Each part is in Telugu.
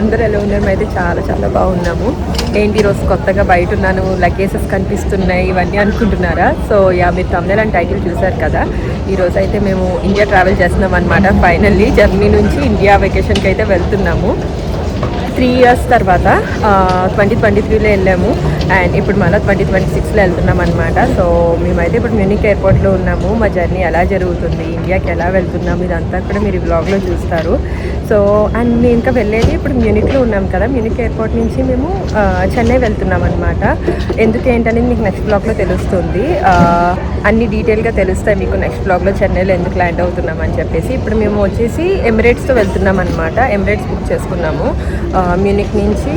అందరూ ఎలా ఉన్నారు? అయితే చాలా చాలా బాగున్నాము. ఏంటి ఈరోజు కొత్తగా బయట ఉన్నాను, లగేజెస్ కనిపిస్తున్నాయి ఇవన్నీ అనుకుంటున్నారా? సో మీరు థంబ్నెయిల్ అండ్ టైటిల్ చూసారు కదా. ఈరోజు అయితే మేము ఇండియా ట్రావెల్ చేస్తున్నాం అనమాట. ఫైనల్లీ జర్మనీ నుంచి ఇండియా వెకేషన్కి అయితే వెళ్తున్నాము. 3 years తర్వాత 2023లో వెళ్ళాము అండ్ ఇప్పుడు మళ్ళీ 2026లో వెళ్తున్నాం అనమాట. సో మేమైతే ఇప్పుడు మ్యూనిక్ ఎయిర్పోర్ట్లో ఉన్నాము. మా జర్నీ ఎలా జరుగుతుంది, ఇండియాకి ఎలా వెళ్తున్నాము, ఇదంతా కూడా మీరు బ్లాగ్లో చూస్తారు. సో అండ్ మేము ఇంకా వెళ్ళేది ఇప్పుడు మ్యూనిక్లో ఉన్నాం కదా. మ్యూనిక్ ఎయిర్పోర్ట్ నుంచి మేము చెన్నై వెళ్తున్నాం అనమాట. ఎందుకు ఏంటనేది మీకు నెక్స్ట్ బ్లాగ్లో తెలుస్తుంది. అన్ని డీటెయిల్గా తెలుస్తాయి మీకు నెక్స్ట్ బ్లాగ్లో, చెన్నైలో ఎందుకు ల్యాండ్ అవుతున్నాం అని చెప్పేసి. ఇప్పుడు మేము వచ్చేసి ఎమిరేట్స్తో వెళ్తున్నాం అనమాట. ఎమిరేట్స్ బుక్ చేసుకున్నాము. మ్యూనిక్ నుంచి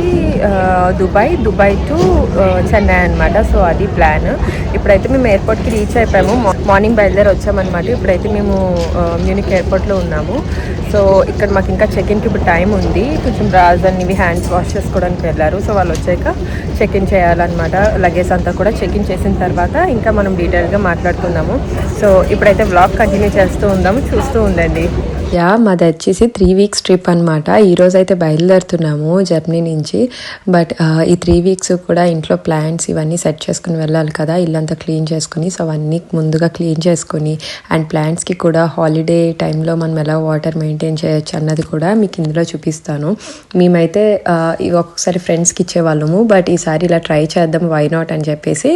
దుబాయ్ టు చెన్నై అనమాట. సో అది ప్లాన్. ఇప్పుడైతే మేము ఎయిర్పోర్ట్కి రీచ్ అయిపోయాము. మార్నింగ్ బయలుదేరి వచ్చామన్నమాట. ఇప్పుడైతే మేము మ్యూనిక్ ఎయిర్పోర్ట్లో ఉన్నాము. సో ఇక్కడ మాకు ఇంకా చెక్ఇన్కి ఇప్పుడు టైం ఉంది. కొంచెం రాజన్ ఇవి హ్యాండ్స్ వాష్ చేసుకోవడానికి వెళ్ళారు. సో వాళ్ళు వచ్చాక చెక్ఇన్ చేయాలన్నమాట. లగేజ్ అంతా కూడా చెక్ఇన్ చేసిన తర్వాత ఇంకా మనం డీటెయిల్గా మాట్లాడుకుందాము. సో ఇప్పుడైతే వ్లాగ్ కంటిన్యూ చేస్తూ ఉందాము, చూస్తూ ఉండండి. మాది వచ్చేసి 3 weeks ట్రిప్ అనమాట. ఈరోజు అయితే బయలుదేరుతున్నాము జర్మనీ నుంచి. బట్ ఈ 3 weeks కూడా ఇంట్లో ప్లాంట్స్ ఇవన్నీ సెట్ చేసుకుని వెళ్ళాలి కదా. ఇల్లంతా క్లీన్ చేసుకుని, సో అవన్నీ ముందుగా క్లీన్ చేసుకుని అండ్ ప్లాంట్స్కి కూడా హాలిడే టైంలో మనం ఎలా వాటర్ మెయింటైన్ చేయొచ్చు అన్నది కూడా మీకు ఇందులో చూపిస్తాను. మేమైతే ఒక్కొక్కసారి ఫ్రెండ్స్కి ఇచ్చేవాళ్ళము, బట్ ఈసారి ఇలా ట్రై చేద్దాం వై నాట్ అని చెప్పేసి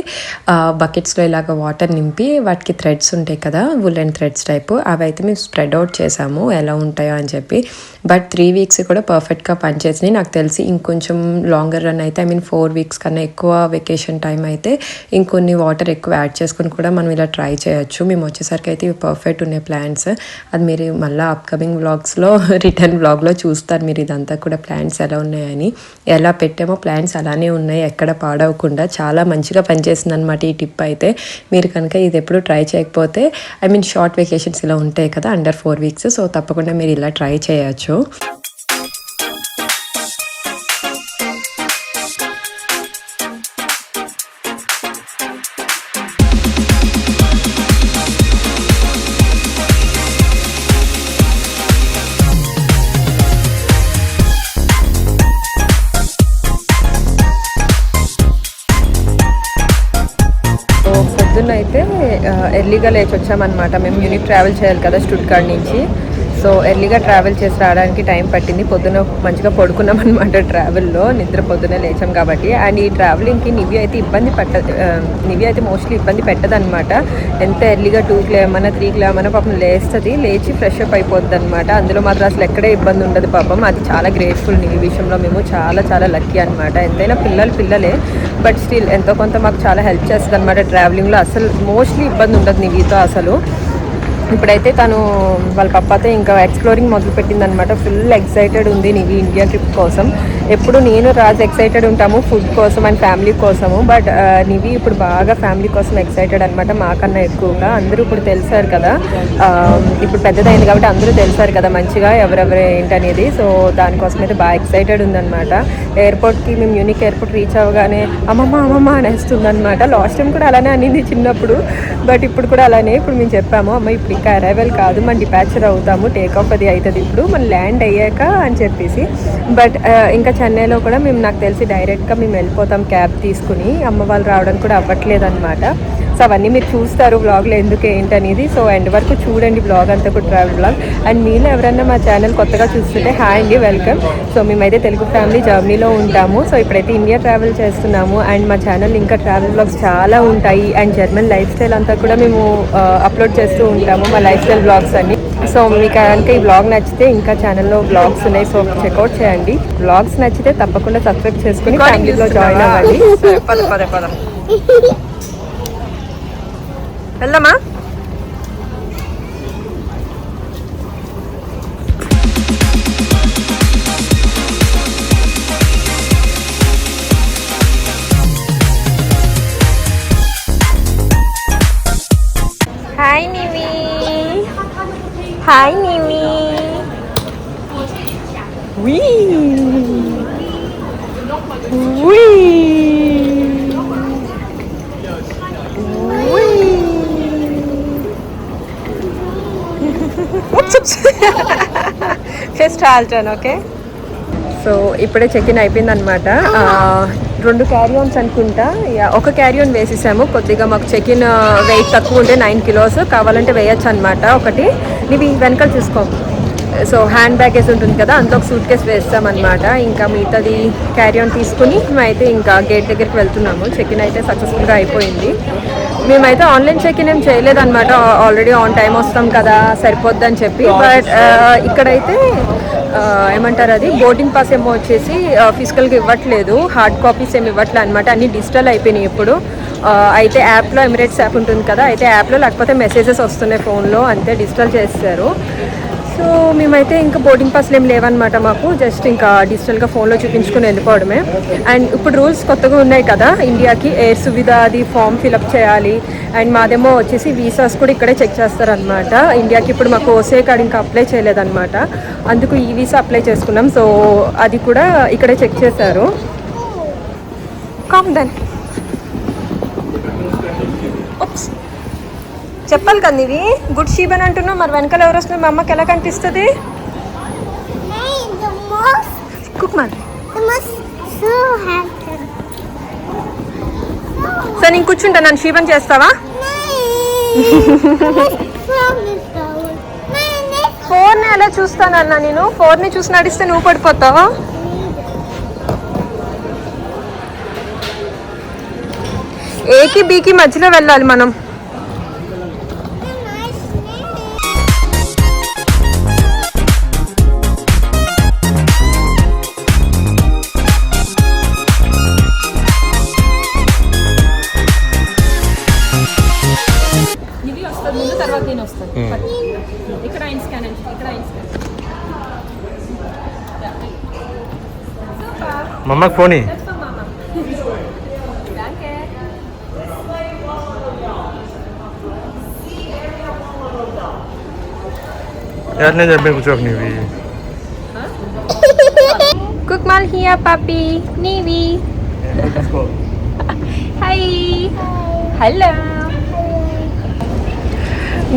బకెట్స్లో ఇలాగ వాటర్ నింపి వాటికి థ్రెడ్స్ ఉంటాయి కదా, వులెన్ థ్రెడ్స్ టైపు, అవి అయితే మేము స్ప్రెడ్ అవుట్ చేసాము ఎలా ఉంటాయో అని చెప్పి. బట్ 3 weeks కూడా పర్ఫెక్ట్గా పనిచేసినాయి నాకు తెలిసి. ఇంకొంచెం లాంగర్ రన్ అయితే 4 weeks కన్నా ఎక్కువ వెకేషన్ టైం అయితే ఇంకొన్ని వాటర్ ఎక్కువ యాడ్ చేసుకుని కూడా మనం ఇలా ట్రై చేయొచ్చు. మేము వచ్చేసరికి అయితే ఇవి పర్ఫెక్ట్ ఉన్నాయి ప్లాంట్స్. అది మీరు మళ్ళీ అప్కమింగ్ వ్లాగ్స్లో రిటర్న్ వ్లాగ్లో చూస్తారు మీరు ఇదంతా కూడా ప్లాంట్స్ ఎలా ఉన్నాయని. ఎలా పెట్టామో ప్లాంట్స్ అలానే ఉన్నాయి, ఎక్కడ పాడవకుండా. చాలా మంచిగా పనిచేసింది అనమాట ఈ టిప్ అయితే. మీరు కనుక ఇది ఎప్పుడు ట్రై చేయకపోతే షార్ట్ వెకేషన్స్ ఇలా ఉంటాయి కదా అండర్ 4 weeks, సో తప్పకుండా మీరు ఇలా ట్రై చేయొచ్చు. పొద్దున్న అయితే ఎర్లీగా లేచి వచ్చామన్నమాట. మేము యూనిట్ ట్రావెల్ చేయాలి కదా స్టుట్గార్ట్ నుంచి. సో ఎర్లీగా ట్రావెల్ చేసి రావడానికి టైం పట్టింది. పొద్దున మంచిగా పడుకున్నాం అనమాట ట్రావెల్లో, నిద్ర పొద్దున లేచాం కాబట్టి. అండ్ ఈ ట్రావెలింగ్కి నివి అయితే మోస్ట్లీ ఇబ్బంది పెట్టదనమాట. ఎంత ఎర్లీగా 2కి లేమన్నా 3కి లేమన్నా పాపం లేస్తుంది, లేచి ఫ్రెష్ అప్ అయిపోద్ది అనమాట. అందులో మాత్రం అసలు ఎక్కడే ఇబ్బంది ఉండదు పాపం. అది చాలా గ్రేట్ఫుల్ నివి విషయంలో. మేము చాలా చాలా లక్కీ అనమాట. ఎంతైనా పిల్లలే, బట్ స్టిల్ ఎంతో కొంత మాకు చాలా హెల్ప్ చేస్తుంది అనమాట ట్రావెలింగ్లో. అసలు మోస్ట్లీ ఇబ్బంది ఉండదు నివితో అసలు. ఇప్పుడైతే తను వాళ్ళ పప్పాతో ఇంకా ఎక్స్ప్లోరింగ్ మొదలుపెట్టింది అనమాట. ఫుల్ ఎక్సైటెడ్ ఉంది నివి ఇండియా ట్రిప్ కోసం. ఎప్పుడు నేను రాజు ఎక్సైటెడ్ ఉంటాము ఫుడ్ కోసం అండ్ ఫ్యామిలీ కోసము, బట్ నివి ఇప్పుడు బాగా ఫ్యామిలీ కోసం ఎక్సైటెడ్ అనమాట, మాకన్నా ఎక్కువగా. అందరూ ఇప్పుడు తెలిసారు కదా, ఇప్పుడు పెద్దదైంది కాబట్టి అందరూ తెలిసారు కదా మంచిగా ఎవరెవరు ఏంటనేది. సో దానికోసం అయితే బాగా ఎక్సైటెడ్ ఉందన్నమాట. ఎయిర్పోర్ట్కి మేము యూనిక్ ఎయిర్పోర్ట్ రీచ్ అవ్వగానే అమ్మమ్మ అనేస్తుంది అనమాట. లాస్ట్ టైం కూడా అలానే అనింది చిన్నప్పుడు, బట్ ఇప్పుడు కూడా అలానే. ఇప్పుడు మేము చెప్పాము అమ్మ ఇప్పుడు ఇంకా అరైవల్ కాదు, మనం డిపాచర్ అవుతాము, టేక్ ఆఫ్ అది అవుతుంది ఇప్పుడు మనం ల్యాండ్ అయ్యాక అని చెప్పేసి. బట్ ఇంకా చెన్నైలో కూడా నాకు తెలిసి డైరెక్ట్గా మేము వెళ్ళిపోతాం క్యాబ్ తీసుకుని. అమ్మ వాళ్ళు రావడానికి కూడా అవ్వట్లేదు అనమాట. సో అవన్నీ మీరు చూస్తారు వ్లాగ్లో ఎందుకు ఏంటనేది. సో ఎండ్ వరకు చూడండి వ్లాగ్ అంతా కూడా, ట్రావెల్ వ్లాగ్. అండ్ మీలో ఎవరైనా మా ఛానల్ కొత్తగా చూస్తుంటే హాయ్ అండి, వెల్కమ్. సో మేమైతే తెలుగు ఫ్యామిలీ జర్మనీలో ఉంటాము. సో ఇప్పుడైతే ఇండియా ట్రావెల్ చేస్తున్నాము. అండ్ మా ఛానల్ ఇంకా ట్రావెల్ వ్లాగ్స్ చాలా ఉంటాయి. అండ్ జర్మన్ లైఫ్ స్టైల్ అంతా కూడా మేము అప్లోడ్ చేస్తూ ఉంటాము, మా లైఫ్ స్టైల్ వ్లాగ్స్ అన్ని. సో మీకు కనుక ఈ వ్లాగ్ నచ్చితే ఇంకా ఛానల్లో వ్లాగ్స్ ఉన్నాయి, సో చెక్అవుట్ చేయండి. వ్లాగ్స్ నచ్చితే తప్పకుండా సబ్స్క్రైబ్ చేసుకుని ఫ్యామిలీలో జాయిన్ అవ్వండి. వెళ్దామా? Hi నివి. Hi నివి. Just halt on, okay? So so ఇప్పుడే చెక్ ఇన్ అయిపోయింది అనమాట. 2 క్యారీ-ఆన్స్ అనుకుంటా, ఒక క్యారీ-ఆన్ వేసేసాము. కొద్దిగా మాకు చెక్ ఇన్ వెయిట్ తక్కువ ఉంటే 9 kilos కావాలంటే వేయచ్చు అనమాట. ఒకటి ఇవి వెనకాల చూసుకో. సో హ్యాండ్ బ్యాగేజ్ ఉంటుంది కదా, అంత ఒక సూట్ కేసు వేస్తామన్నమాట. ఇంకా మిగతాది క్యారీ-ఆన్ తీసుకుని మేమైతే ఇంకా గేట్ దగ్గరికి వెళ్తున్నాము. చెక్ ఇన్ అయితే సక్సెస్ఫుల్గా అయిపోయింది. మేమైతే ఆన్లైన్ చెక్ ఇన్ ఏం చేయలేదన్నమాట. ఆల్రెడీ ఆన్ టైం వస్తాం కదా, సరిపోద్దని చెప్పి. బట్ ఇక్కడైతే ఏమంటారు, అది బోర్డింగ్ పాస్ ఏమో వచ్చేసి ఫిజికల్గా ఇవ్వట్లేదు, హార్డ్ కాపీస్ ఏమి ఇవ్వట్లేదు అనమాట. అన్ని డిజిటల్ అయిపోయినాయి ఇప్పుడు. అయితే యాప్లో ఎమిరేట్స్ యాప్ ఉంటుంది కదా, అయితే యాప్లో లేకపోతే మెసేజెస్ వస్తున్నాయి ఫోన్లో, అంతే డిజిటల్ చేస్తారు. సో మేమైతే ఇంకా బోర్డింగ్ పాస్లు ఏం లేవన్నమాట మాకు. జస్ట్ ఇంకా డిజిటల్గా ఫోన్లో చూపించుకుని వెళ్ళిపోవడమే. అండ్ ఇప్పుడు రూల్స్ కొత్తగా ఉన్నాయి కదా ఇండియాకి, ఎయిర్ సువిధ అది ఫామ్ ఫిలప్ చేయాలి. అండ్ మాదేమో వచ్చేసి వీసాస్ కూడా ఇక్కడే చెక్ చేస్తారనమాట. ఇండియాకి ఇప్పుడు మాకు ఓసే కార్డ్ ఇంకా అప్లై చేయలేదన్నమాట, అందుకు ఈ వీసా అప్లై చేసుకున్నాం. సో అది కూడా ఇక్కడే చెక్ చేశారు. కామ్ డన్. చెప్పాలి కదా ఇవి గుడ్ షీప్ అని అంటున్నావు, మరి వెనకాల ఎవరు వస్తున్నారు? మా అమ్మకి ఎలా కనిపిస్తుంది? సరే నేను కూర్చుంటా, నన్ను షీపని చేస్తావా? ఫోన్ ఎలా చూస్తానన్నా నేను? ఫోన్ని చూసి నడిస్తే నువ్వు పడిపోతావా? ఏకి బీకి మధ్యలో వెళ్ళాలి మనం. తర్వాత నేను వస్తాను. ఇక్కడ ఐన్ స్కాన్ అండి, ఇక్కడ ఐన్ స్కాన్. మమ్మకి ఫోన్ ఇ. यार जब कुछ अपनी भी कुकमाल हिया पापी नीवी. Hi hello.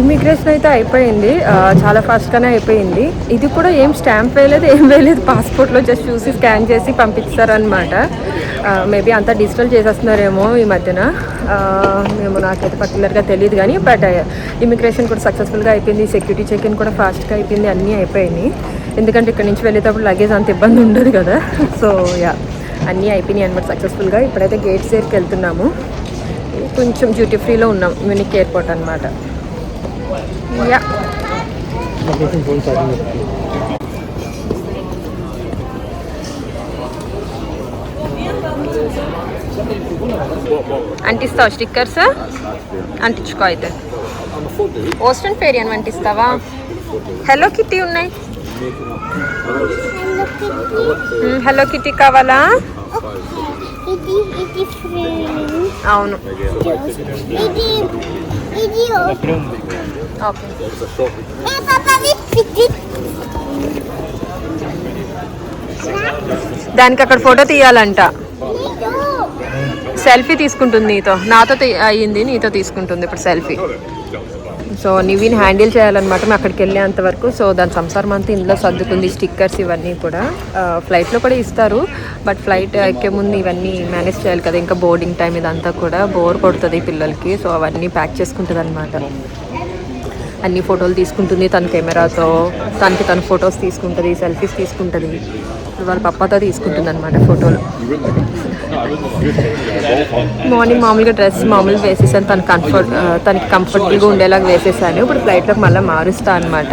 ఇమిగ్రేషన్ అయితే అయిపోయింది, చాలా ఫాస్ట్గానే అయిపోయింది. ఇది కూడా ఏం స్టాంప్ వేయలేదు, ఏం వేయలేదు, పాస్పోర్ట్లో జస్ట్ చూసి స్కాన్ చేసి పంపిస్తారనమాట. మేబీ అంతా డిజిటల్ చేసేస్తున్నారేమో ఈ మధ్యన, మేము నాకైతే పర్టికులర్గా తెలియదు కానీ. బట్ ఇమిగ్రేషన్ కూడా సక్సెస్ఫుల్గా అయిపోయింది, సెక్యూరిటీ చెక్ ఇన్ కూడా ఫాస్ట్గా అయిపోయింది, అన్నీ అయిపోయినాయి. ఎందుకంటే ఇక్కడ నుంచి వెళ్ళేటప్పుడు లగేజ్ అంత ఇబ్బంది ఉండదు కదా. సో యా అన్నీ అయిపోయినాయి అనమాట సక్సెస్ఫుల్గా. ఇప్పుడైతే గేట్స్ దగ్గరికి వెళ్తున్నాము. కొంచెం డ్యూటీ ఫ్రీలో ఉన్నాం, మ్యూనిక్ ఎయిర్పోర్ట్ అనమాట. యా అంటిస్తావా స్టిక్కర్స్? అంటించుకో అయితే. ఓస్టన్ ఫేరియన్ అంటిస్తావా? హలో కిటీ ఉన్నాయి. హలో కిటీ కావాలా? అవును దానికి అక్కడ ఫోటో తీయాలంట. సెల్ఫీ తీసుకుంటుంది నీతో, నాతో అయ్యింది, నీతో తీసుకుంటుంది ఇప్పుడు సెల్ఫీ. సో నివిని హ్యాండిల్ చేయాలన్నమాట మేము అక్కడికి వెళ్ళేంత వరకు. సో దాని సంసారం అంతా ఇందులో సర్దుకుంది, స్టిక్కర్స్ ఇవన్నీ కూడా. ఫ్లైట్లో కూడా ఇస్తారు, బట్ ఫ్లైట్ ఎక్కే ముందు ఇవన్నీ మేనేజ్ చేయాలి కదా, ఇంకా బోర్డింగ్ టైం ఇదంతా కూడా బోర్ కొడుతుంది పిల్లలకి. సో అవన్నీ ప్యాక్ చేసుకుంటుంది అనమాట. అన్ని ఫోటోలు తీసుకుంటుంది తన కెమెరాతో, తను ఫొటోస్ తీసుకుంటుంది, సెల్ఫీస్ తీసుకుంటుంది. వాళ్ళ పప్పాతో తీసుకుంటుంది అనమాట ఫోటోలు. మార్నింగ్ మామూలుగా డ్రెస్ మామూలు వేసేసాను, తనకి కంఫర్టబుల్గా ఉండేలాగా వేసేసాను. ఇప్పుడు ఫ్లైట్లోకి మళ్ళీ మారుస్తా అనమాట.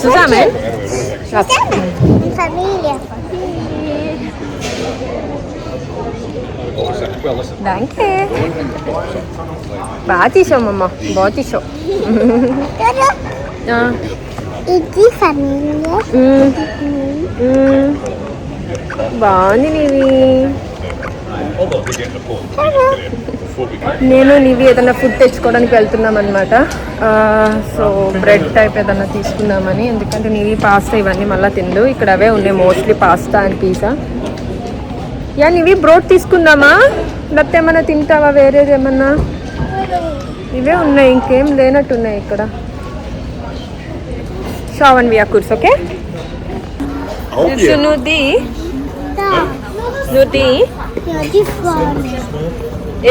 చూసామే బాగా తీసామమ్మ, బాగా తీసావు. బాగుంది నీవి. నేను నీవి ఏదైనా ఫుడ్ తెచ్చుకోవడానికి వెళ్తున్నాం అనమాట. సో బ్రెడ్ టైప్ ఏదైనా తీసుకుందామని, ఎందుకంటే నీవి పాస్తా ఇవన్నీ మళ్ళీ తిండు. ఇక్కడ అవే ఉన్నాయి mostly, pasta and pizza. Yeah నీవి బ్రోడ్ తీసుకుందామా, లేకపోతే ఏమన్నా తింటావా వేరేది ఏమన్నా? ఇవే ఉన్నాయి, ఇంకేం లేనట్టున్నాయి ఇక్కడ. షావన్ వియా కుర్స్. ఓకే నువ్వుది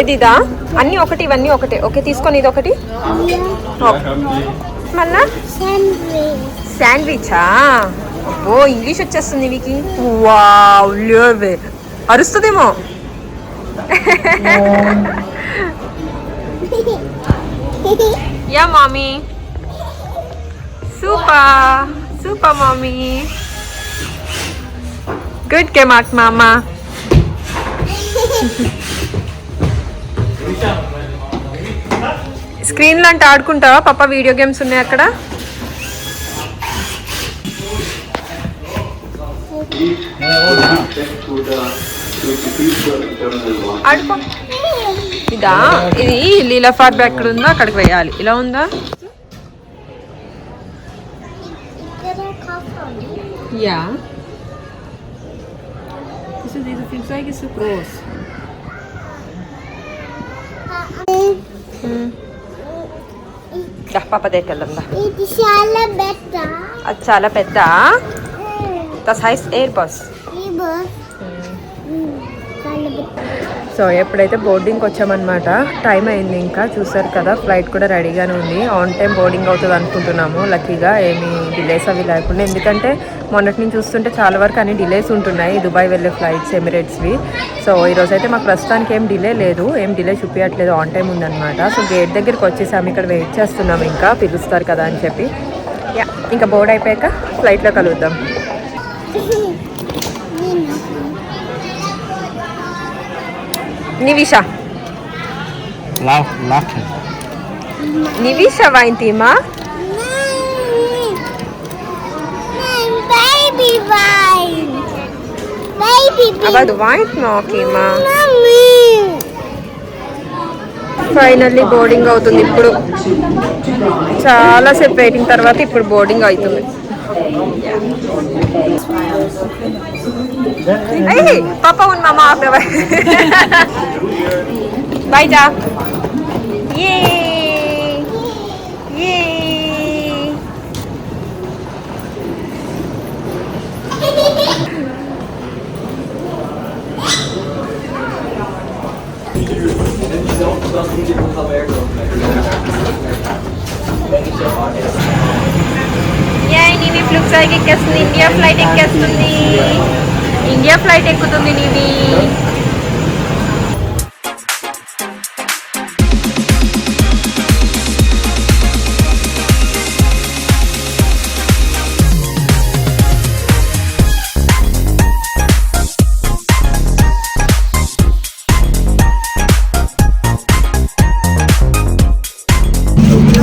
ఏదిదా అన్నీ ఒకటి ఇవన్నీ ఒకటే ఓకే తీసుకొని ఇది ఒకటి మళ్ళా శాండ్విచా ఓ ఇంగ్లీష్ వచ్చేస్తుంది వీకి వావ్ లేవే అరుస్తుందేమో యా మామీ సూపర్ సూపర్ మామీ గుడ్ కే మార్క్ మామా స్క్రీన్ లాంటి ఆడుకుంటావా పాప వీడియో గేమ్స్ ఉన్నాయి అక్కడ ఆడుకో ఇదా ఇది లీలా ఫార్ బ్యాక్ ఎక్కడ ఉందో అక్కడికి వేయాలి ఇలా ఉందా yeah Diese Flugzeug ist so groß. Papa dekkeldem da. ఇది చాలా పెద్ద. అది చాలా పెద్ద. Das heißt Airbus. Airbus. So ఎప్పుడైతే బోర్డింగ్కి వచ్చామన్నమాట టైం అయింది ఇంకా చూసారు కదా ఫ్లైట్ కూడా రెడీగానే ఉంది ఆన్ టైం బోర్డింగ్ అవుతుంది అనుకుంటున్నాము లక్కీగా ఏమీ డిలేస్ అవి లేకుండా ఎందుకంటే మొన్నటి నుంచి చూస్తుంటే చాలా వరకు అన్ని డిలేస్ ఉంటున్నాయి దుబాయ్ వెళ్ళే ఫ్లైట్స్ ఎమిరేట్స్వి సో ఈరోజైతే మాకు ప్రస్తుతానికి ఏం డిలే లేదు ఏం డిలే చూపించట్లేదు ఆన్ టైం ఉందన్నమాట సో గేట్ దగ్గరికి వచ్చేసాము ఇక్కడ వెయిట్ చేస్తున్నాము ఇంకా పిలుస్తారు కదా అని చెప్పి యా ఇంకా బోర్డ్ అయిపోయాక ఫ్లైట్లో కలుద్దాం Nivisha. Lachen. Nivisha weint immer. Nein, Baby weint. Baby weint. Aber du weinst noch immer. Mami. Finally boarding అవుతుంది ఇప్పుడు చాలాసేపు వెయిటింగ్ తర్వాత ఇప్పుడు బోర్డింగ్ అవుతుంది Hey, Papa und Mama auf dabei. Weiter. Yay. Yay. Nivi Flugzeug ఎక్కేస్తుంది ఇండియా ఫ్లైట్ ఎక్కేస్తుంది ఇండియా ఫ్లైట్ ఎక్కుతుంది నివి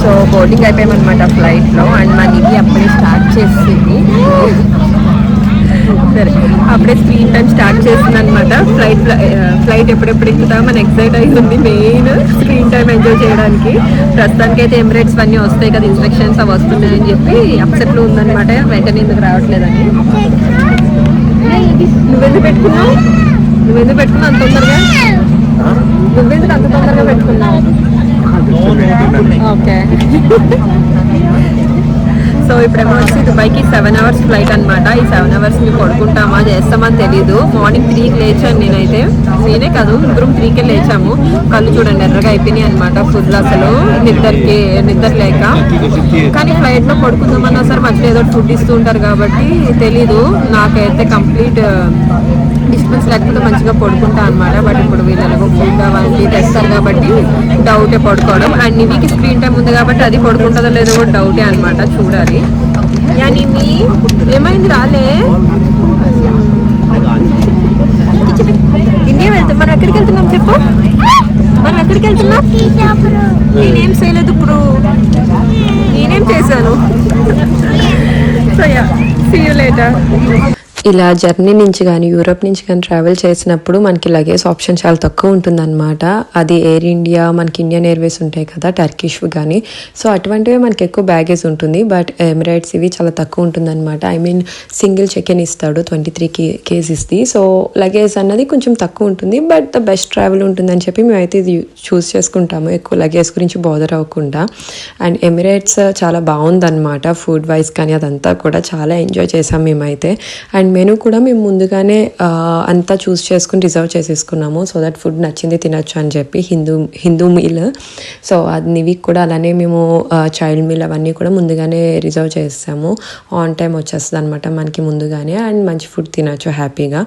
సో బోర్డింగ్ అయిపోయామన్నమాట ఫ్లైట్లో అండ్ మా నివి అప్పుడే స్టార్ట్ చేసింది సరే అప్పుడే స్క్రీన్ టైం స్టార్ట్ చేసింది అనమాట ఫ్లైట్ ఎప్పుడెప్పుడు ఎక్కుతామో మన ఎక్సైట్ అవుతుంది మెయిన్ స్క్రీన్ టైం ఎంజాయ్ చేయడానికి ప్రస్తుతానికి అయితే ఎమిరేట్స్ అన్నీ వస్తాయి కదా ఇన్స్ట్రక్షన్స్ అవి వస్తున్నాయని చెప్పి అప్సెట్లో ఉందన్నమాట వెంటనే ఎందుకు రావట్లేదని నువ్వెందుకు పెట్టుకున్నావు అంత తొందరగా నువ్వెందుకు అంత తొందరగా పెట్టుకున్నావు ఓకే సో ఇప్పుడేమో వచ్చి దుబాయ్కి 7 hours ఫ్లైట్ అనమాట ఈ 7 hours ని పడుకుంటామా చేస్తామని తెలీదు మార్నింగ్ 3కి లేచాను నేనే కాదు ముగ్గురం 3కే లేచాము కళ్ళు చూడండి ఎర్రగా అయిపోయినాయి అనమాట ఫుల్ అసలు నిద్ర లేక కానీ ఫ్లైట్లో పడుకుందామన్నా సరే మధ్యలో ఏదో ఫుడ్ ఇస్తూ ఉంటారు కాబట్టి తెలీదు నాకైతే కంప్లీట్ డిస్టెన్స్ లేకపోతే మంచిగా పడుకుంటా అనమాట బట్ ఇప్పుడు వీళ్ళకు ఫుడ్ అవన్నీ తెస్తారు కాబట్టి డౌటే పడుకోవడం అండ్ నివికి స్క్రీన్ టైం ఉంది కాబట్టి అది పడుకుంటుందో లేదో కూడా డౌటే అనమాట చూడాలి యా నివి ఏమైంది రాలే ఇండియా వెళ్తాం మనం ఎక్కడికి వెళ్తున్నాం చెప్పు మనం ఎక్కడికి వెళ్తున్నాం నేనేం చేయలేదు ఇప్పుడు నేనేం చేశాను so ya see you later ఇలా జర్నీ నుంచి కానీ యూరోప్ నుంచి కానీ ట్రావెల్ చేసినప్పుడు మనకి లగేజ్ ఆప్షన్ చాలా తక్కువ ఉంటుందన్నమాట అది ఎయిర్ ఇండియా మనకి ఇండియన్ ఎయిర్వేస్ ఉంటాయి కదా టర్కిష్ కానీ సో అటువంటివే మనకి ఎక్కువ బ్యాగేజ్ ఉంటుంది బట్ ఎమిరేట్స్ ఇవి చాలా తక్కువ ఉంటుందన్నమాట I mean single check in ఇస్తాడు 23 kgsది సో లగేజ్ అన్నది కొంచెం తక్కువ ఉంటుంది బట్ ద బెస్ట్ ట్రావెల్ ఉంటుందని చెప్పి మేమైతే ఇది చూస్ చేసుకుంటాము ఎక్కువ లగేజ్ గురించి బోదర్ అవ్వకుండా అండ్ ఎమిరేట్స్ చాలా బాగుందన్నమాట ఫుడ్ వైజ్ కానీ అదంతా కూడా చాలా ఎంజాయ్ చేసాం మేమైతే అండ్ అండ్ మెనూ కూడా మేము ముందుగానే అంతా చూస్ చేసుకుని రిజర్వ్ చేసేసుకున్నాము. సో దట్ ఫుడ్ నచ్చింది తినొచ్చు అని చెప్పి హిందూ మీల్. సో అది నివికి కూడా అలానే మేము చైల్డ్ మీల్ అవన్నీ కూడా ముందుగానే రిజర్వ్ చేస్తాము. ఆన్ టైం వచ్చేస్తుంది అనమాట మనకి ముందుగానే. అండ్ మంచి ఫుడ్ తినొచ్చు హ్యాపీగా.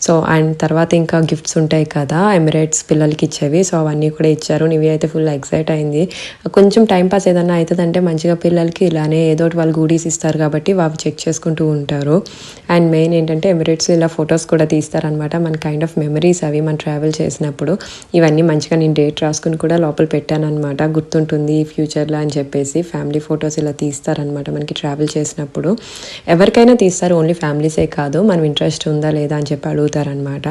సో అండ్ తర్వాత ఇంకా గిఫ్ట్స్ ఉంటాయి కదా ఎమిరేట్స్ పిల్లలకి ఇచ్చేవి. సో అవన్నీ కూడా ఇచ్చారు. నివి అయితే ఫుల్ ఎక్సైట్ అయింది. కొంచెం టైం పాస్ ఏదన్నా అవుతుందంటే మంచిగా పిల్లలకి ఇలానే ఏదో ఒకటి వాళ్ళు గూడీస్ ఇస్తారు కాబట్టి అవి చెక్ చేసుకుంటూ ఉంటారు. అండ్ మెయిన్ ఏంటంటే ఎమిరేట్స్ ఇలా ఫొటోస్ కూడా తీస్తారనమాట. మన కైండ్ ఆఫ్ మెమరీస్ అవి మనం ట్రావెల్ చేసినప్పుడు. ఇవన్నీ మంచిగా నేను డేట్ రాసుకుని కూడా లోపల పెట్టాను అనమాట. గుర్తుంటుంది ఫ్యూచర్లో అని చెప్పేసి. ఫ్యామిలీ ఫొటోస్ ఇలా తీస్తారనమాట మనకి ట్రావెల్ చేసినప్పుడు. ఎవరికైనా తీస్తారు, ఓన్లీ ఫ్యామిలీసే కాదు. మనం ఇంట్రెస్ట్ ఉందా లేదా అని చెప్పి అడుగుతారనమాట.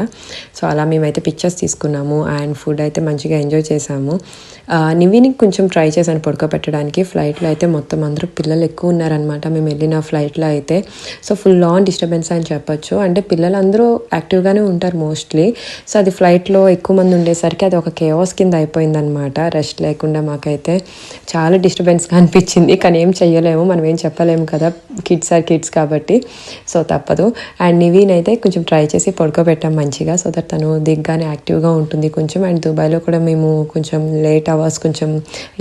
సో అలా మేమైతే పిక్చర్స్ తీసుకున్నాము. అండ్ ఫుడ్ అయితే మంచిగా ఎంజాయ్ చేసాము. నివిని కొంచెం ట్రై చేశాను పడుకోబెట్టడానికి. ఫ్లైట్లో అయితే మొత్తం అందరూ పిల్లలు ఎక్కువ ఉన్నారనమాట మేము వెళ్ళిన ఫ్లైట్లో అయితే. సో ఫుల్ ఆన్ డిస్టర్బెన్స్ అని చెప్పొచ్చు. అంటే పిల్లలందరూ యాక్టివ్గానే ఉంటారు మోస్ట్లీ. సో అది ఫ్లైట్లో ఎక్కువ మంది ఉండేసరికి అది ఒక కేవాస్ కింద అయిపోయిందనమాట. రెస్ట్ లేకుండా మాకైతే చాలా డిస్టర్బెన్స్గా అనిపించింది. కానీ ఏం చెయ్యలేము, మనం ఏం చెప్పలేము కదా, కిడ్స్ ఆర్ కిడ్స్ కాబట్టి. సో తప్పదు. అండ్ నివీన్ అయితే కొంచెం ట్రై చేసి పడుకోబెట్టాం మంచిగా. సో దట్ తను దిగ్గానే యాక్టివ్గా ఉంటుంది కొంచెం. అండ్ దుబాయ్లో కూడా మేము కొంచెం లేట్ అవర్స్ కొంచెం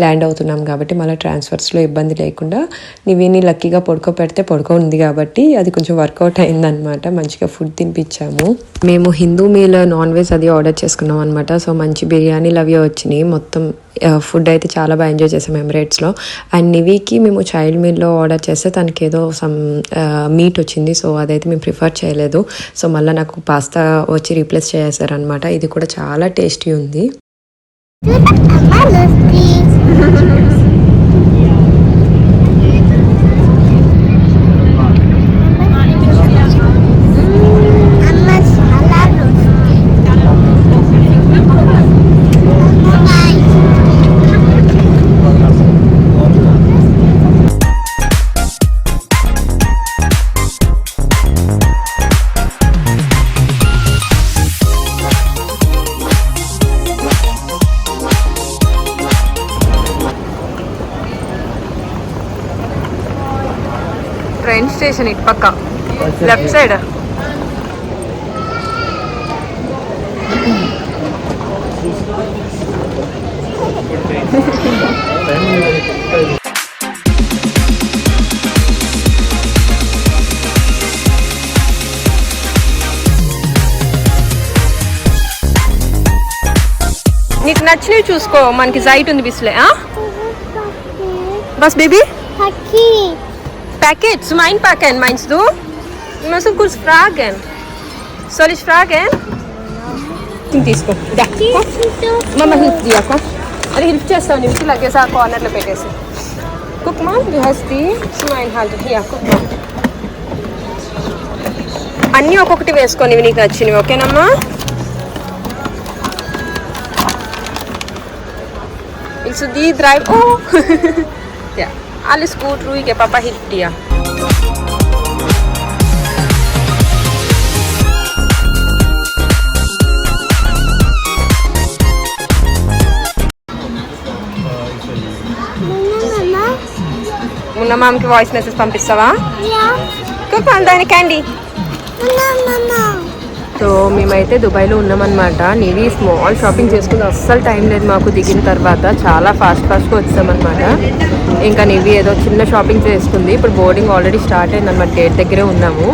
ల్యాండ్ అవుతున్నాం కాబట్టి మళ్ళీ ట్రాన్స్ఫర్స్లో ఇబ్బంది లేకుండా నివీని లక్కీగా పడుకోబెడితే పడుకోంది కాబట్టి అది కొంచెం వర్కౌట్ అయిందనమాట. మంచిగా ఫుడ్ తినిపించాము. మేము హిందూ మీల్ నాన్ వెజ్ అది ఆర్డర్ చేసుకున్నాం అనమాట. సో మంచి బిర్యానీలు అవి వచ్చినాయి. మొత్తం ఫుడ్ అయితే చాలా బాగా ఎంజాయ్ చేసాం ఎమిరేట్స్లో. అండ్ నివీకి మేము చైల్డ్ మీల్లో ఆర్డర్ చేస్తే తనకి ఏదో సమ్ మీట్ వచ్చింది. సో అదైతే మేము ప్రిఫర్ చేయలేదు. సో మళ్ళీ నాకు పాస్తా వచ్చి రీప్లేస్ చేసేసారనమాట. ఇది కూడా చాలా టేస్టీ ఉంది. ట్రైన్ స్టేషన్ ఇటు పక్క లెఫ్ట్ సైడ్. నీకు నచ్చినవి చూసుకో. మనకి జైట్ ఉంది బిస్లే. బస్ baby Packets, mein Packen meinst du? Wir müssen kurz fragen. Soll ich fragen? తీసుకో. మమ్మ హెల్ప్ చేయక అది హెల్ప్ చేస్తాను. నీకు లగేజ్ ఆ కార్నర్లో పెట్టేసి. కుక్ మా వి హస్ ది స్మైల్ హాల్ట్ హియా కుక్ మా. అన్నీ ఒక్కొక్కటి వేసుకొని నీకు నచ్చినవి. ఓకేనమ్మా? Willst du die drei? Oh! Ja. Alles gut, ruhig, Papa hilft dir. Muna mamకి వాయిస్ మెసేజ్ పంపిస్తావా? కుక్ దాని క్యాండీ. సో మేమైతే దుబాయ్లో ఉన్నామన్నమాట. నివి స్మాల్ షాపింగ్ చేసుకుని అస్సలు టైం లేదు మాకు. దిగిన తర్వాత చాలా ఫాస్ట్గా వచ్చామన్నమాట. ఇంకా నివి ఏదో చిన్న షాపింగ్ చేసుకుంది. ఇప్పుడు బోర్డింగ్ ఆల్రెడీ స్టార్ట్ అయిందన్నమాట. గేట్ దగ్గరే ఉన్నాము.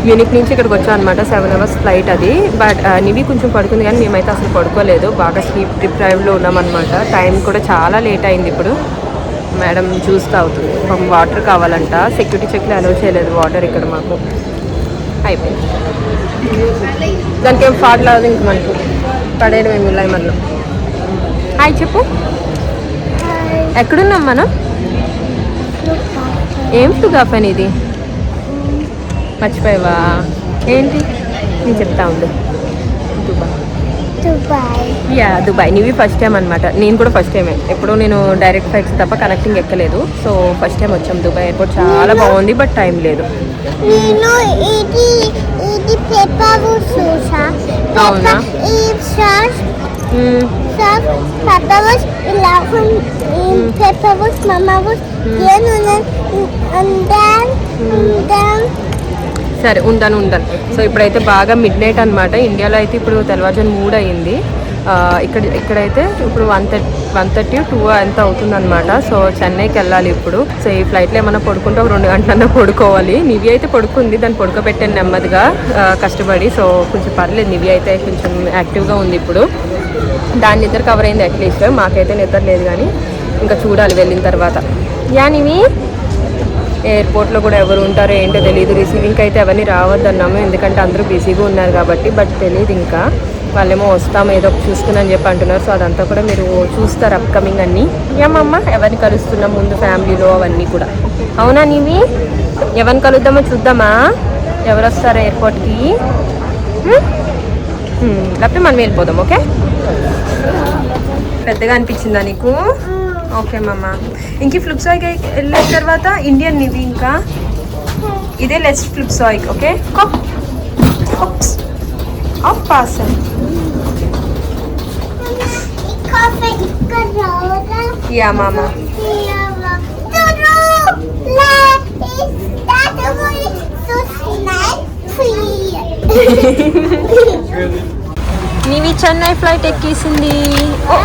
యూనిక్ నుంచి ఇక్కడికి వచ్చాం అనమాట. 7 hours ఫ్లైట్ అది. బట్ నివి కొంచెం పడుకుంది కానీ మేమైతే అసలు పడుకోలేదు. బాగా స్లీప్ డిప్రైవ్లో ఉన్నామన్నమాట. టైం కూడా చాలా లేట్ అయింది. ఇప్పుడు మేడం చూస్తూ అవుతుంది. వాటర్ కావాలంట. సెక్యూరిటీ చెక్లో అలౌ చేయలేదు వాటర్ ఇక్కడ మాకు. అయిపోయింది. దానికి ఏం ఫాడ్ లేదు ఇంక మనకి పడేయడం ఏమి ఇలా మనలో. హాయ్ చెప్పు. ఎక్కడున్నాం మనం? ఏం ఫ్లూగాఫ్ అని ఇది మర్చిపోయావా? ఏంటి నేను చెప్తా ఉంది. దుబాయ్. నీవి ఫస్ట్ టైం అనమాట. నేను కూడా ఫస్ట్ టైమే. ఎప్పుడూ నేను డైరెక్ట్ ఫ్లైట్స్ తప్ప కనెక్టింగ్ ఎక్కలేదు. సో ఫస్ట్ టైం వచ్చాం దుబాయ్ ఎయిర్పోర్ట్. చాలా బాగుంది బట్ టైం లేదు. అవునా? సరే ఉంటాను. సో ఇప్పుడైతే బాగా మిడ్ నైట్ అనమాట. ఇండియాలో అయితే ఇప్పుడు తెల్లవారుజాము 3 అయింది. ఇక్కడైతే ఇప్పుడు 1:30 2 ఎంత అవుతుందన్నమాట. సో చెన్నైకి వెళ్ళాలి ఇప్పుడు. సో ఈ ఫ్లైట్లో ఏమైనా పడుకుంటే ఒక 2 గంటలన్నా పడుకోవాలి. నివి అయితే పడుకుంది, దాన్ని పడుకోబెట్టాను నెమ్మదిగా కష్టపడి. సో కొంచెం పర్లేదు, నివి అయితే కొంచెం యాక్టివ్గా ఉంది ఇప్పుడు. దాని నిద్ర కవర్ అయింది అట్లీస్ట్. మాకైతే నిద్ర లేదు, కానీ ఇంకా చూడాలి వెళ్ళిన తర్వాత. నివి ఎయిర్పోర్ట్లో కూడా ఎవరు ఉంటారో ఏంటో తెలియదు. రిసీవింగ్కి అయితే ఎవరిని రావద్దన్నాము, ఎందుకంటే అందరూ బిజీగా ఉన్నారు కాబట్టి. బట్ తెలియదు, ఇంకా వాళ్ళేమో వస్తాము ఏదో చూసుకుని అని చెప్పి అంటున్నారు. సో అదంతా కూడా మీరు చూస్తారు అప్కమింగ్ అన్నీ. ఏమమ్మ ఎవరిని కలుస్తున్నాం ముందు ఫ్యామిలీలో అవన్నీ కూడా. అవునా నీవి? ఎవరిని కలుద్దామో చూద్దామా, ఎవరు వస్తారో ఎయిర్పోర్ట్కి. లేకపోతే మనం వెళ్ళిపోదాం. ఓకే, పెద్దగా అనిపించిందా నీకు? ఓకే మమ్మ. ఇంక ఫ్లిప్సాయ్కి వెళ్ళిన తర్వాత ఇండియన్ నివి, ఇంకా ఇదే లెస్ట్ ఫ్లిప్సాయ్క్. ఓకే ఆఫ్ పార్సల్. యా మామా. నీవి చెన్నై ఫ్లైట్ ఎక్కేసింది. ఓ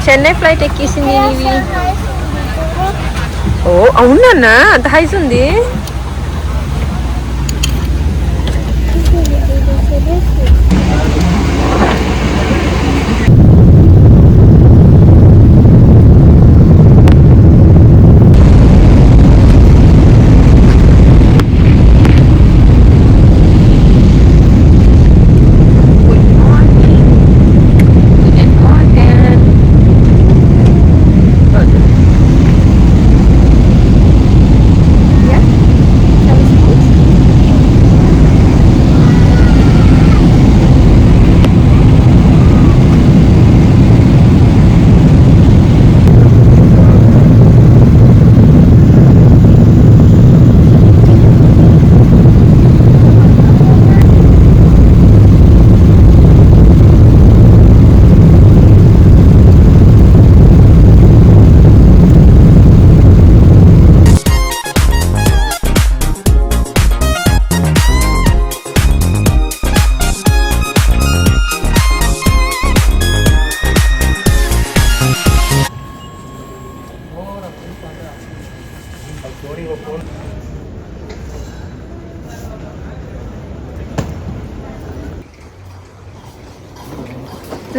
చెన్నై ఫ్లైట్ ఎక్కేసింది నీవి. ఓ అవునన్నా, అంత హైస్ ఉంది.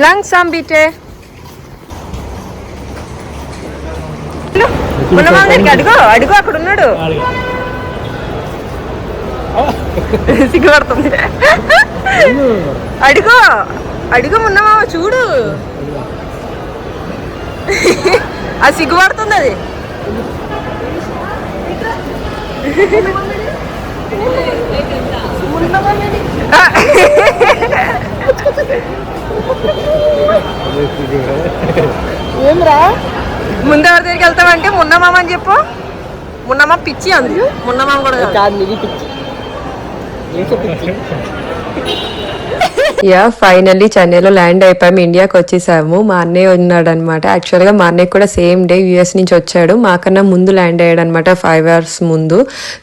Langsam bitte. అడుగు అక్కడ ఉన్నాడు. సిగ్గుపడుతుంది. అడుగు మున్నమా చూడు. అది సిగ్గుపడుతుంది. అది ఏమ్రా ముందు ఎవరి దగ్గరికి వెళ్తామంటే మున్నమామ అని చెప్పు. మున్నమ్మ పిచ్చి అంది. మున్నమామ కూడా యా ఫైనల్లీ చెన్నైలో ల్యాండ్ అయిపోయాము. ఇండియాకి వచ్చేసాము. మా అన్నయ్య ఉన్నాడు అనమాట. యాక్చువల్గా మా అన్నయ్య కూడా సేమ్ డే యూఎస్ నుంచి వచ్చాడు. మాకన్నా ముందు ల్యాండ్ అయ్యాడు అనమాట, 5 hours ముందు.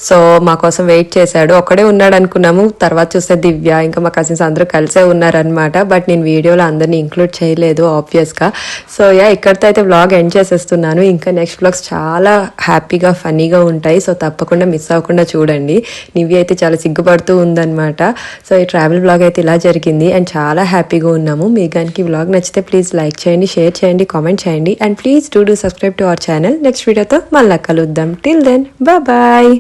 సో మా కోసం వెయిట్ చేశాడు. ఒక్కడే ఉన్నాడు అనుకున్నాము, తర్వాత చూస్తే దివ్య ఇంకా మా కజిన్స్ అందరూ కలిసే ఉన్నారనమాట. బట్ నేను వీడియోలో అందరినీ ఇంక్లూడ్ చేయలేదు ఆబ్వియస్గా. సో యా ఇక్కడితో అయితే వ్లాగ్ ఎండ్ చేసేస్తున్నాను. ఇంకా నెక్స్ట్ వ్లాగ్స్ చాలా హ్యాపీగా ఫన్నీగా ఉంటాయి. సో తప్పకుండా మిస్ అవ్వకుండా చూడండి. నివి అయితే చాలా సిగ్గుపడుతూ ఉందన్నమాట. సో ఈ ట్రావెల్ వ్లాగ్ అయితే ఇలా జరిగింది అండ్ చాలా హ్యాపీగా ఉన్నాము. మీకు కనుక ఈ వ్లాగ్ నచ్చితే ప్లీజ్ లైక్ చేయండి, షేర్ చేయండి, కామెంట్ చేయండి and please do subscribe to our channel. Next వీడియోతో మళ్ళీ కలుద్దాం. Till then bye.